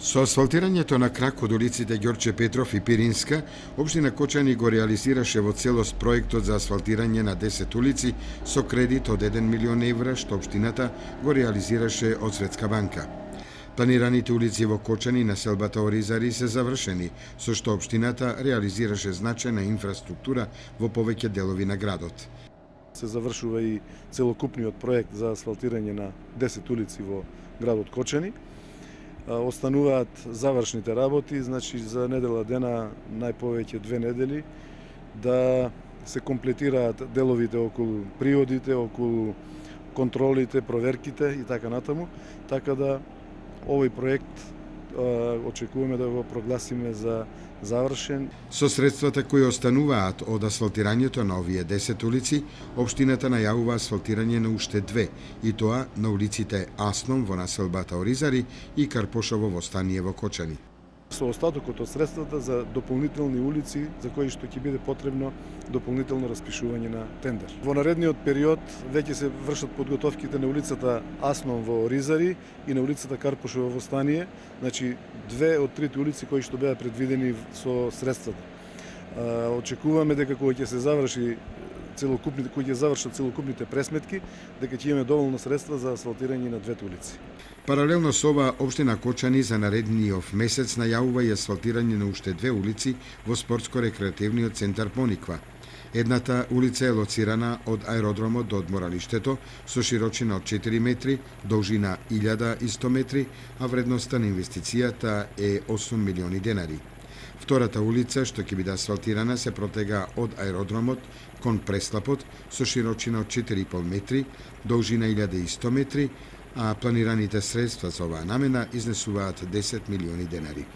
Со асфалтирањето на крак од улиците Ѓорче Петров и Пиринска, општина Кочани го реализираше во целост проектот за асфалтирање на 10 улици со кредит од 1 милион евра, што општината го реализираше од Светска банка. Планираните улици во Кочани на селбата Оризари се завршени, со што општината реализираше значајна инфраструктура во повеќе делови на градот. Се завршува и целокупниот проект за асфалтирање на 10 улици во градот Кочани. Остануваат завршните работи, значи за недела дена, најповеќе 2 недели, да се комплетираат деловите околу приводите, околу контролите, проверките и така натаму, така да овој проект очекуваме да го прогласиме за завршен. Со средствата кои остануваат од асфалтирањето на овие 10 улици, општината најавува асфалтирање на уште 2, и тоа на улиците Асном во населбата Оризари и Карпошово во Стание во Кочани. Со остатокот од средствата за дополнителни улици за кои што ќе биде потребно дополнително распишување на тендер. Во наредниот период веќе се вршат подготовките на улицата Асном во Оризари и на улицата Карпошово во Стание, значи 2 од 3 улици кои што беа предвидени со средствата. Очекуваме дека кога ќе се заврши кои ќе завршат целокупните пресметки, дека ќе имаме доволно средства за асфалтирање на 2 улици. Паралелно со ова, општина Кочани за наредниот месец најавува и асфалтирање на уште 2 улици во спортско-рекреативниот центар Пониква. Едната улица е лоцирана од аеродромот до одморалиштето со широчина од 4 метри, должина 1100 метри, а вредноста на инвестицијата е 8 милиони денари. Втората улица, што ќе биде асфалтирана, се протега од аеродромот кон преслапот со широчина од 4,5 метри, должина 1100 метри, а планираните средства за оваа намена изнесуваат 10 милиони денари.